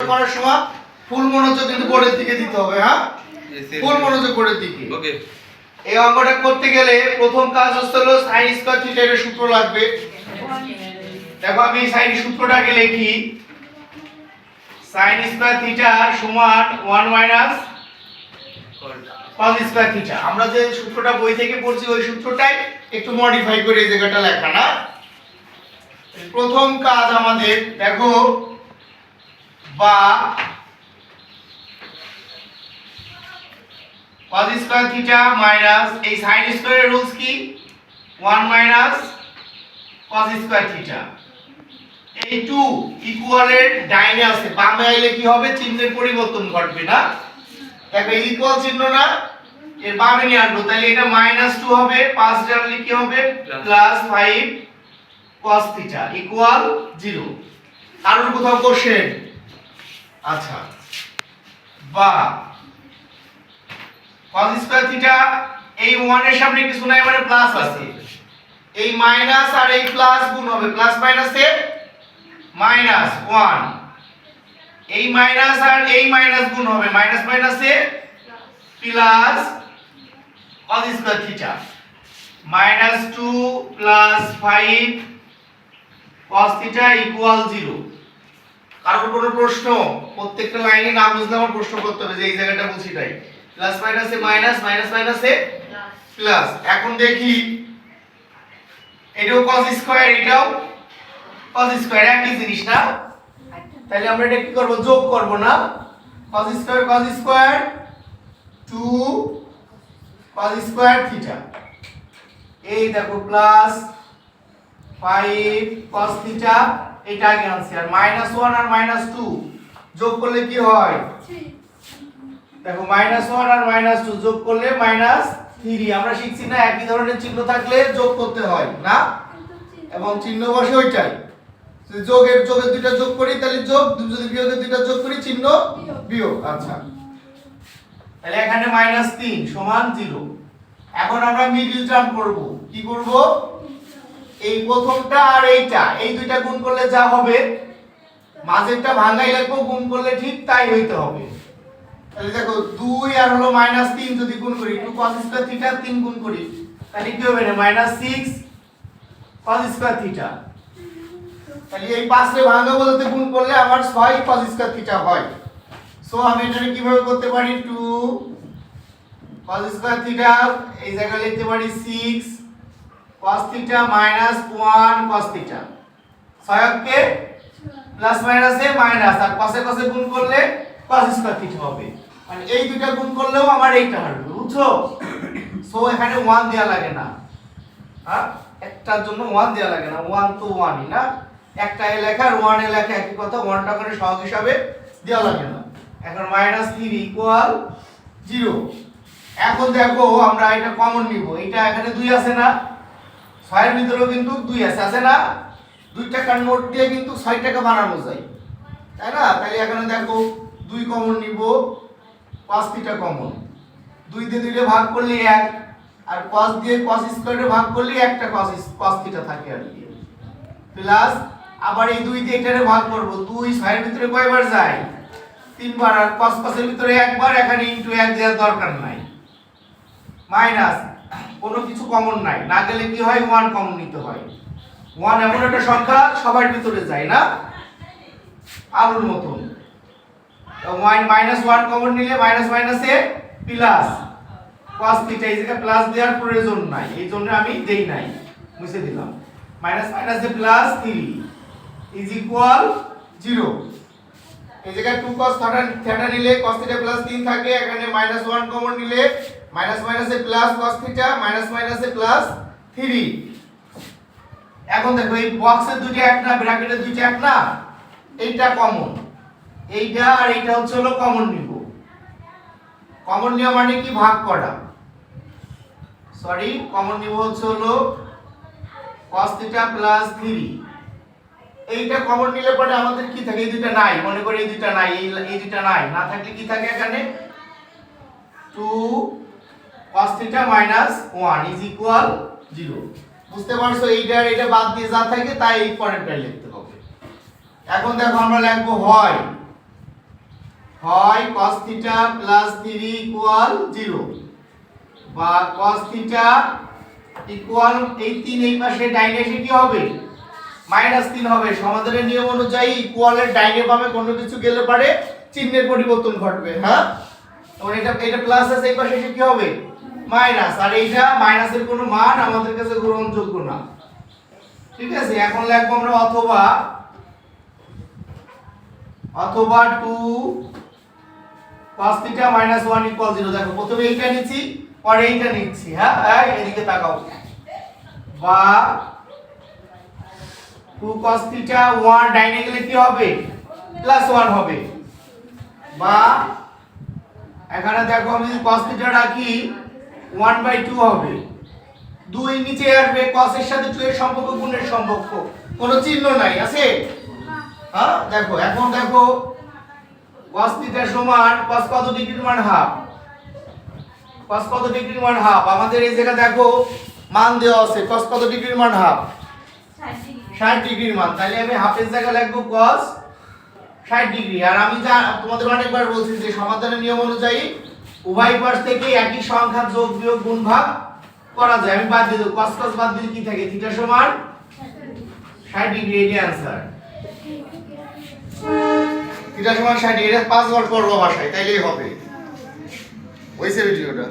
করার সময় ফুল মনোযোগ কিন্তু বোর্ডের দিকে দিতে হবে। হ্যাঁ, ফুল মনোযোগ বোর্ডের দিকে। ওকে, এই অঙ্কটা করতে গেলে প্রথম কাজ হচ্ছে হলো sin স্কয়ার থিটা এর সূত্র লাগবে। দেখো আমি sin সূত্রটাকে লিখি, sin স্কয়ার থিটা সমান 1 মাইনাস cos স্কয়ার থিটা। আমরা যে সূত্রটা বই থেকে পড়ছি ওই সূত্রটাই একটু মডিফাই করে এই জায়গাটা লেখা না। প্রথম কাজ আমাদের দেখো বা cos স্কয়ার থিটা মাইনাস এই sin স্কয়ারের রুলস কি 1 মাইনাস cos স্কয়ার থিটা। এই 2 ইকুয়ালের ডাইনে আছে, বামে আইলে কি হবে, চিহ্নের পরিবর্তন ঘটবে না। দেখো ইকুয়াল চিহ্ন না, এর বামে নিয়ে আনবো, তাহলে এটা -2 হবে, 5 জানলে কি হবে +5 cos থিটা ইকুয়াল 0। কারণ কোথাও কোশ্চেন, আচ্ছা, বা cos স্কয়ার থিটা এই 1 এর সামনে কিছু নাই মানে প্লাস আছে, এই মাইনাস আর এই প্লাস গুণ হবে, প্লাস মাইনাসে -1, এই মাইনাস আর এই মাইনাস গুণ হবে, মাইনাস মাইনাসে plus cos square theta -2 + 5 cos theta equal 0। কারোর কোনো প্রশ্ন? প্রত্যেকটা লাইনে না বুঝলে আমার প্রশ্ন করতে হবে যে এই জায়গাটা বুঝি তাই। প্লাস মাইনাসে মাইনাস, মাইনাস মাইনাসে প্লাস। এখন দেখি এটাও cos স্কয়ার, এটাও cos স্কয়ার, একই জিনিস না? তাহলে আমরা এটা কি করব, যোগ করব না? cos square 2 cos square theta, এই দেখো প্লাস 5 cos থিটা, এটা আগে আনছি, আর -1 আর -2 যোগ করলে কি হয়, দেখো -1 আর -2 যোগ করলে -3। আমরা শিখছি না একই ধরনের চিহ্ন থাকলে যোগ করতে হয় না, এবং চিহ্ন বসে ওইটাই। যোগের দুটো যোগ করি তাহলে যোগ, যদি বিয়োগের দুটো যোগ করি চিহ্ন বিয়োগ। আচ্ছা, তাহলে এখানে -3 সমান 0। এখন আমরা মিডল টার্ম করব। কি করব, এই প্রথমটা আর এইটা, এই দুইটা গুণ করলে যা হবে, মাঝেরটা ভাঙাই লিখবো, গুণ করলে ঠিক তাই হইতে হবে। তাহলে দেখো 2 আর হলো -3 যদি গুণ করি, 2 cos স্কয়ার থিটা 3 গুণ করি, তাহলে কি হবে, -6 cos স্কয়ার থিটা। তাহলে এই 5 রে ভাঙা বলতে গুণ করলে আমার 6 cos স্কয়ার থিটা হয়। সো আমি এটাকে কিভাবে করতে পারি, 2 cos স্কয়ার থিটা এই জায়গায় লিখতে পারি 6 cos থিটা -1 cos থিটা। সহায়ককে প্লাস মাইনাসে মাইনাস, আর cos এ cos এ গুণ করলে cos স্কয়ার থিটা হবে। মানে এই দুটো গুণ করলেও আমার এইটা হবে, বুঝছো? সো এখানে 1 দেয়া লাগে না, হ্যাঁ, একটার জন্য 1 দেয়া লাগে না, 1 তো 1ই না, একটা এ লেখা আর 1 এ লেখা একই কথা, 1টা করে সহগ হিসাবে দেয়া লাগে না। এখন -3 ইকুয়াল 0। এখন দেখো আমরা এটা কমন নিব, এটা এখানে 2 আছে না, 6 এর ভিতরেও কিন্তু 2 আছে না, 2 টাকার নোট দিয়ে কিন্তু 6 টাকা বানানো যায়, তাই না? তাহলে এখানে দেখো 2 কমন নিব, cos থিটা কমন, 2 দিয়ে 2 রে ভাগ করলে 1, আর cos দিয়ে cos স্কয়ারে ভাগ করলে একটা cos থিটা থাকে আর কি, প্লাস আবার এই 2 দিয়ে এটারে ভাগ করব, 2 6 এর ভিতরে কয়বার যায়, 3 বার, আর cos এর ভিতরে একবার, এখানে ইনটু 1 দেওয়ার দরকার নাই, মাইনাস কোনো কিছু কমন নাই, না গেলে কি হয়, 1 কমন নিতে হয়। 1 এমন একটা সংখ্যা সবার ভিতরে যায় না, আলুর মতন। তো -1 কমন নিলে মাইনাস মাইনাসে প্লাস cos থিটা, এই জায়গায় প্লাস দেওয়ার প্রয়োজন নাই, এই জন্য আমি দেই নাই, মুছে দিলাম। মাইনাস মাইনাসে +3 ইজ ইকুয়াল 0। এই জায়গায় 2 cos থিটা নিলে cos থিটা +3 থাকে, এখানে -1 কমন নিলে মাইনাস মাইনাসে প্লাস cos থিটা, মাইনাস মাইনাসে +3। এখন দেখো এই বক্সের দুটো এক না, ব্র্যাকেটের দুটো এক না, এইটা কমন, এইটা আর এইটা হচ্ছে হলো কমন নিব। কমন নেওয়া মানে কি, ভাগ করা, সরি, কমন নিব হচ্ছে হলো cos থিটা +3। এইটা কমন নিলে পরে আমাদের কি থাকে, এই দুটো নাই, মনে করি এই দুটো নাই, এই দুটো নাই, না থাকলে কি থাকে এখানে 2 cos থিটা -1 ইজ ইকুয়াল 0। বুঝতে পারছো, এইটা আর এটা বাদ দিয়ে যা থাকে তাই এই পরেরটা লিখতে হবে। এখন দেখো আমরা লিখবো হয় হয় cos থিটা প্লাস 3 ইকুয়াল 0 বা cos থিটা ইকুয়াল এই 3 এই পাশে ডাইনে এসে কি হবে -3 হবে। সমাধানের নিয়ম অনুযায়ী ইকুয়ালের ডাইনে বামে কোনো কিছু গেলে পারে চিহ্নের পরিবর্তন ঘটবে। হ্যাঁ, তখন এটা প্লাস আছে এই পাশে এসে কি হবে মাইনাস, আর এইটা মাইনাসের কোনো মান আমাদের কাছে গ্রহণযোগ্য না। ঠিক আছে, এখন লিখবো আমরা অথবা 2 cos θ - 1 = 0। দেখো প্রথমে এইটা নিচ্ছি পরে এইটা নিচ্ছি। হ্যাঁ, এদিকে তাকাও। বা 2 cos θ 1 ডাইনে গেলে কি হবে +1 হবে। বা এখানে দেখো আমি যদি cos θ রাখি 1/2 হবে। 2 নিচে আসবে, cos এর সাথে 2 এর সম্পর্ক গুণের সম্পর্ক, কোনো চিহ্ন নাই আছে। হ্যাঁ, দেখো এখন দেখো cos θ সমান cos কত ডিগ্রির মান হাফ, cos কত ডিগ্রির মান হাফ। আমাদের এই জায়গা দেখো মান দেওয়া আছে cos কত ডিগ্রির মান হাফ 60 ডিগ্রির মান, তাহলে আমি হাফের জায়গায় লিখবো cos 60 ডিগ্রি। আর আমি যা তোমাদের অনেকবার বলছি যে সমাধানের নিয়ম অনুযায়ী উভয় পাশ থেকে একই সংখ্যা যোগ বিয়োগ গুণ ভাগ করা যায়। আমি বাদ দিয়ে দেব, cos cos বাদ দিলে কি থাকে θ সমান 60 ডিগ্রি, এটাই आंसर। θ সমান 60 ডিগ্রি, 5 বার করব বাসায় তাইলেই হবে। হইছে ভিডিওটা।